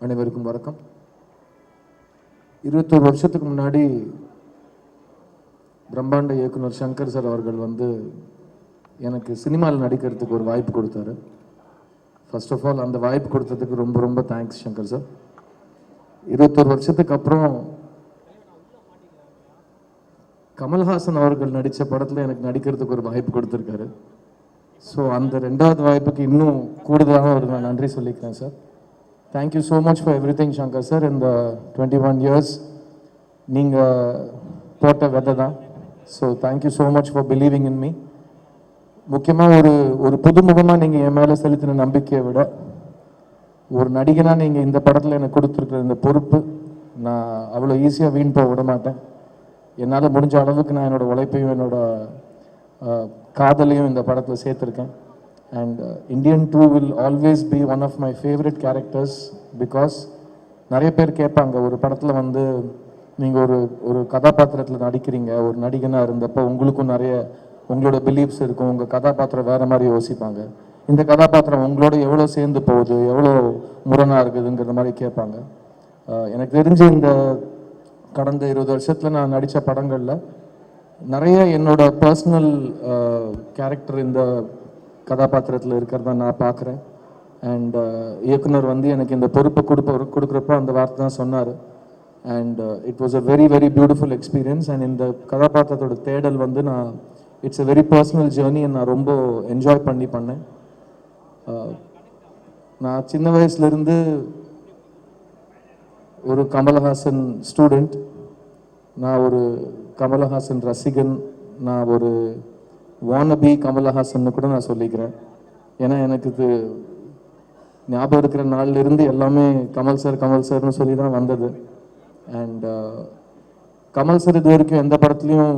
அனைவருக்கும் வணக்கம். 21 வருஷத்துக்கு முன்னாடி பிரம்மாண்ட இயக்குனர் சங்கர் சார் அவர்கள் வந்து எனக்கு சினிமாவில் நடிக்கிறதுக்கு ஒரு வாய்ப்பு கொடுத்தாரு. ஃபர்ஸ்ட் ஆஃப் ஆல் அந்த வாய்ப்பு கொடுத்ததுக்கு ரொம்ப ரொம்ப தேங்க்ஸ் சங்கர் சார். 21 வருஷத்துக்கு அப்புறம் கமல்ஹாசன் அவர்கள் நடித்த படத்தில் எனக்கு நடிக்கிறதுக்கு ஒரு வாய்ப்பு கொடுத்துருக்காரு. ஸோ அந்த ரெண்டாவது வாய்ப்புக்கு இன்னும் கூடுதலாக ஒரு நான் நன்றி சொல்லிக்கிறேன் sir. Thank you so much for every thing Shankar sir. இந்த 21 இயர்ஸ் நீங்கள் போட்ட விதை தான். So thank you so much for believing in me. முக்கியமாக ஒரு புதுமுகமாக நீங்கள் என் மேலே செலுத்தின நம்பிக்கையை விட ஒரு நடிகனாக நீங்கள் இந்த படத்தில் எனக்கு கொடுத்துருக்குற இந்த பொறுப்பு நான் அவ்வளோ ஈஸியாக வீண் போக விட மாட்டேன். என்னால் முடிஞ்ச அளவுக்கு நான் என்னோடய உழைப்பையும் என்னோடய காதலையும் இந்த படத்தில் சேர்த்துருக்கேன். And Indian 2 will always be one of my favourite characters. Because நிறைய பேர் கேட்பாங்க, ஒரு படத்தில் வந்து நீங்கள் ஒரு கதாபாத்திரத்தில் நடிக்கிறீங்க, ஒரு நடிகனாக இருந்தப்போ உங்களுக்கும் நிறைய உங்களோட பிலீஃப்ஸ் இருக்கும், உங்கள் கதாபாத்திரம் வேறு மாதிரி யோசிப்பாங்க, இந்த கதாபாத்திரம் உங்களோட எவ்வளோ சேர்ந்து போகுது, எவ்வளோ முரணாக இருக்குதுங்கிற மாதிரி கேட்பாங்க. எனக்கு தெரிஞ்சு இந்த கடந்த 20 வருஷத்தில் நான் நடித்த படங்களில் நிறைய என்னோட பர்சனல் கேரக்டர் இந்த கதாபாத்திரத்தில் இருக்கிறத நான் பார்க்குறேன். அண்ட் இயக்குனர் வந்து எனக்கு இந்த பொறுப்பை கொடுக்குறப்ப அந்த வார்த்தை தான் சொன்னார். And it was a very very beautiful experience. And இந்த கதாபாத்திரத்தோட தேடல் வந்து it's a very personal journey. நான் ரொம்ப என்ஜாய் பண்ணேன். நான் சின்ன வயசுலேருந்து ஒரு கமல்ஹாசன் ஸ்டூடெண்ட், நான் ஒரு கமல்ஹாசன் ரசிகன், நான் ஒரு வானபி கமல்ஹாசன் கூட நான் சொல்லிக்கிறேன். ஏன்னா எனக்கு இது ஞாபகம் இருக்கிற நாள்லேருந்து எல்லாமே கமல் சார்னு சொல்லி தான் வந்தது. அண்ட் கமல் சார் இது வரைக்கும் எந்த படத்துலையும்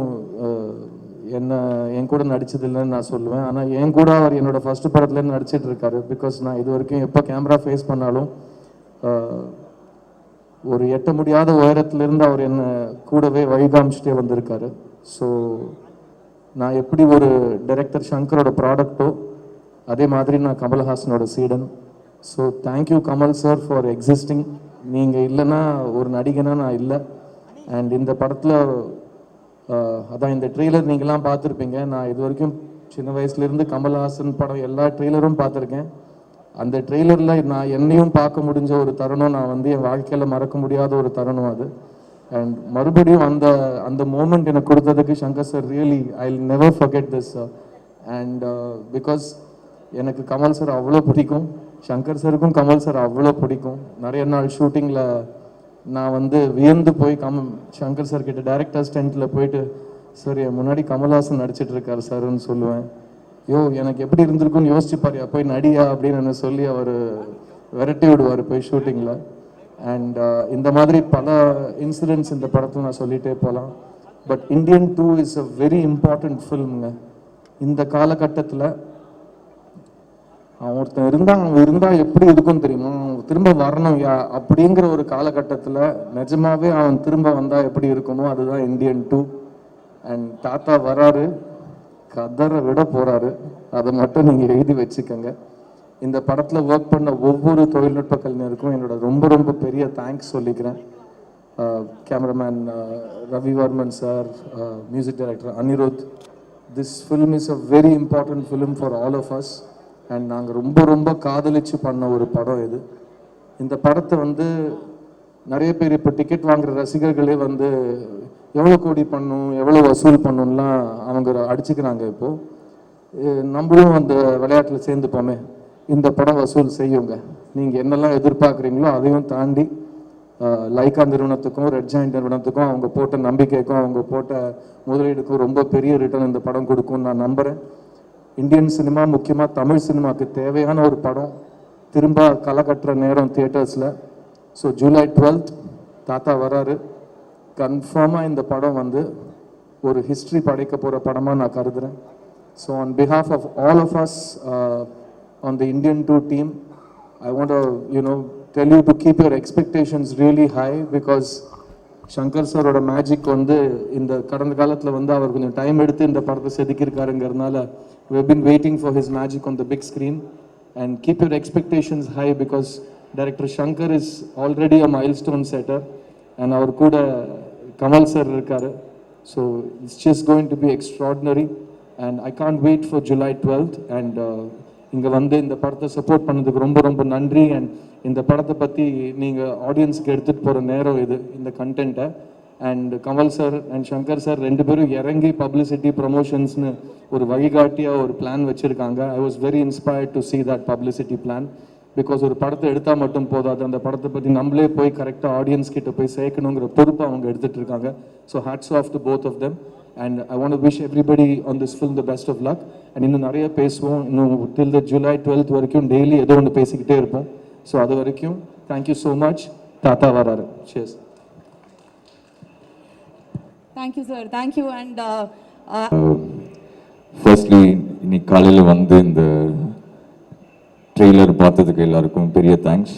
என் கூட நடிச்சதில்லைன்னு நான் சொல்லுவேன். ஆனால் என் கூட அவர் என்னோட ஃபர்ஸ்ட் படத்துலேருந்து நடிச்சிட்டு இருக்காரு. பிகாஸ் நான் இது வரைக்கும் எப்போ கேமரா ஃபேஸ் பண்ணாலும் ஒரு எட்ட முடியாத உயரத்திலிருந்து அவர் என்னை கூடவே வழிகாமிச்சிட்டே வந்திருக்காரு. ஸோ நான் எப்படி ஒரு டைரக்டர் சங்கரோட ப்ராடக்டோ அதே மாதிரி நான் கமல்ஹாசனோட சீடன். So thank you Kamal sir for existing. நீங்கள் இல்லைன்னா ஒரு நடிகனாக நான் இல்லை. அண்ட் இந்த படத்தில் அதான் இந்த ட்ரெய்லர் நீங்களாம் பார்த்துருப்பீங்க. நான் இது வரைக்கும் சின்ன வயசுலேருந்து கமல்ஹாசன் படம் எல்லா ட்ரெய்லரும் பார்த்துருக்கேன். அந்த ட்ரெய்லரில் நான் என்னையும் பார்க்க முடிஞ்ச ஒரு தருணம், நான் வந்து என் வாழ்க்கையில் மறக்க முடியாத ஒரு தருணம் அது. அண்ட் மறுபடியும் அந்த மூமெண்ட் எனக்கு கொடுத்ததுக்கு Shankar sir really I will never forget this. And because எனக்கு கமல் சார் அவ்வளோ பிடிக்கும், சங்கர் சாருக்கும் கமல் சார் அவ்வளோ பிடிக்கும். நிறைய நாள் ஷூட்டிங்கில் நான் வந்து வியந்து போய் சங்கர் சார் கிட்ட டைரக்டர் ஸ்டென்ட்டில் போயிட்டு, சார் என் முன்னாடி கமல்ஹாசன் நடிச்சிட்டு இருக்காரு சார்ன்னு சொல்லுவேன். எனக்கு எப்படி இருந்திருக்குன்னு யோசிச்சு பாரியா, போய் நடியா அப்படின்னு சொல்லி அவர் விரட்டி விடுவார் போய் ஷூட்டிங்கில். அண்ட் இந்த மாதிரி பல இன்சிடென்ட்ஸ் இந்த படத்தில் நான் சொல்லிகிட்டே போகலாம். But Indian 2 is a very important ஃபில்முங்க. இந்த காலகட்டத்தில் அவன் இருந்தால் எப்படி இருக்குன்னு தெரியுமா, அவன் திரும்ப வரணும் அப்படிங்கிற ஒரு காலகட்டத்தில் நிஜமாவே அவன் திரும்ப வந்தால் எப்படி இருக்குமோ அதுதான் இந்தியன் 2. அண்ட் தாத்தா வராரு, கதரை விட போகிறாரு, அதை மட்டும் நீங்கள் எழுதி வச்சுக்கோங்க. இந்த படத்தில் ஒர்க் பண்ண ஒவ்வொரு தொழில்நுட்ப கலைஞருக்கும் என்னோட ரொம்ப ரொம்ப பெரிய தேங்க்ஸ் சொல்லிக்கிறேன். Cameraman Ravivarman sir, music director Anirudh. This film is a very important film for all of us. And நாங்கள் ரொம்ப ரொம்ப காதலிச்சு பண்ண ஒரு படம் இது. இந்த படத்தை வந்து நிறைய பேர் இப்போ டிக்கெட் வாங்குகிற ரசிகர்களே வந்து எவ்வளோ கோடி பண்ணும், எவ்வளோ வசூல் பண்ணும்லாம் அவங்க அடிச்சுக்கிறாங்க. இப்போது நம்மளும் அந்த விளையாட்டில் சேர்ந்துப்போமே, இந்த படம் வசூல் செய்யுங்க. நீங்கள் என்னெல்லாம் எதிர்பார்க்குறீங்களோ அதையும் தாண்டி லைக்கா நிறுவனத்துக்கும் ரெட் ஜாயிண்ட் நிறுவனத்துக்கும் அவங்க போட்ட நம்பிக்கைக்கும் அவங்க போட்ட முதலீடுக்கும் ரொம்ப பெரிய ரிட்டர்ன் இந்த படம் கொடுக்கும்னு நான் நம்புகிறேன். இந்தியன் சினிமா, முக்கியமாக தமிழ் சினிமாவுக்கு தேவையான ஒரு படம் திரும்ப களை கட்டுற நேரம் தியேட்டர்ஸில். ஸோ ஜூலை 12th தாத்தா வராரு. கன்ஃபார்மாக இந்த படம் வந்து ஒரு ஹிஸ்ட்ரி படைக்க போகிற படமாக நான் கருதுகிறேன். So on behalf of all of us on the Indian 2 team, I want to tell you to keep your expectations really high, because Shankar சாரோட மேஜிக் வந்து இந்த கடந்த காலத்தில் வந்து அவர் கொஞ்சம் டைம் எடுத்து இந்த படத்தை செதுக்கியிருக்காருங்கிறதுனால we have been waiting for his magic on the big screen. and keep your expectations high because Director Shankar is already a milestone setter and our kuda Kamal sir irukkaru. So it's just going to be extraordinary and I can't wait for July 12th and இங்கே வந்து இந்த படத்தை support பண்ணதுக்கு ரொம்ப ரொம்ப நன்றி and இந்த படத்தை பற்றி நீங்கள் ஆடியன்ஸுக்கு எடுத்துகிட்டு போகிற நேரம் இது இந்த கண்டென்ட்டை and Kamal sir and Shankar sir ரெண்டு பேரும் இறங்கி பப்ளிசிட்டி ப்ரமோஷன்ஸ்னு ஒரு வழிகாட்டியாக ஒரு பிளான் வச்சுருக்காங்க. I was very inspired to see that publicity plan because ஒரு படத்தை எடுத்தால் மட்டும் போதாது, அந்த படத்தை பற்றி நம்மளே போய் கரெக்டாக ஆடியன்ஸ் கிட்ட போய் சேர்க்கணுங்கிற பொறுப்பை அவங்க எடுத்துகிட்டு இருக்காங்க. So hats off to both of them and I want to wish everybody on this film the best of luck and இன்னும் நிறைய பேசுவோம், இன்னும் till the July 12th வரைக்கும் டெய்லி ஏதோ ஒன்று பேசிக்கிட்டே இருப்போம். ஸோ அது வரைக்கும் thank you so much. தாத்தா வராரு. cheers. Thank you sir, thank you. And firstly இன்னைக்கு காலையில் வந்து இந்த ட்ரெய்லர் பார்த்ததுக்கு எல்லாருக்கும் பெரிய தேங்க்ஸ்.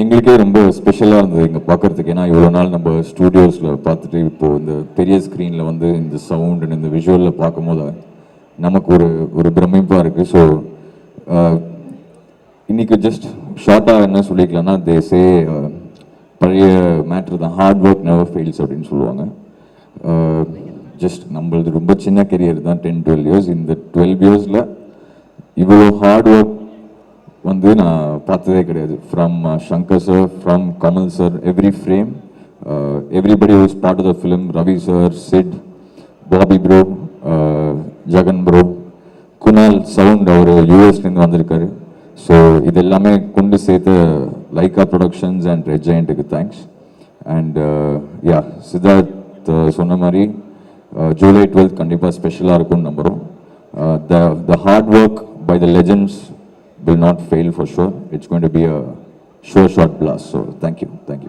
எங்களுக்கே ரொம்ப ஸ்பெஷலாக இருந்தது இங்கே பார்க்குறதுக்கு. ஏன்னா இவ்வளோ நாள் நம்ம ஸ்டூடியோஸில் பார்த்துட்டு இப்போது இந்த பெரிய ஸ்க்ரீனில் வந்து இந்த சவுண்ட் அண்ட் இந்த விஷுவலில் பார்க்கும்போது நமக்கு ஒரு பிரமிப்பாக இருக்குது. ஸோ இன்றைக்கி ஜஸ்ட் ஷார்ட்டாக என்ன சொல்லிக்கலாம்னா தேசே பழைய மேட்ரு தான், ஹார்ட் ஒர்க் நெவர் ஃபெயில்ஸ் அப்படின்னு சொல்லுவாங்க. ஜஸ்ட் நம்மளது ரொம்ப சின்ன கெரியர் தான், 10-12 இயர்ஸ். இந்த 12 இயர்ஸில் இவ்வளோ ஹார்ட் ஒர்க் வந்து நான் பார்த்ததே கிடையாது. From Shankar sir, from Kamal sir, every frame, everybody was part of the film. Ravi sir, Sid, Bobby bro, Jagan bro, Kunal sound அவர் யூஎஸ்லேருந்து வந்திருக்காரு. ஸோ இது எல்லாமே கொண்டு சேர்த்த லைக்கா ப்ரொடக்ஷன்ஸ் அண்ட் ரெட் ஜெயண்ட்டுக்கு தேங்க்ஸ். அண்ட் யா சித்தார்த் சொன்ன மாதிரி ஜூலை 12th கண்டிப்பாக ஸ்பெஷலாக இருக்கும்னு நம்புகிறோம். The hard work by the legends will not fail for sure. It's going to be a sure shot blast. So thank you. Thank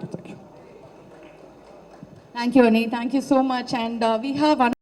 you Ani, thank you so much. And we have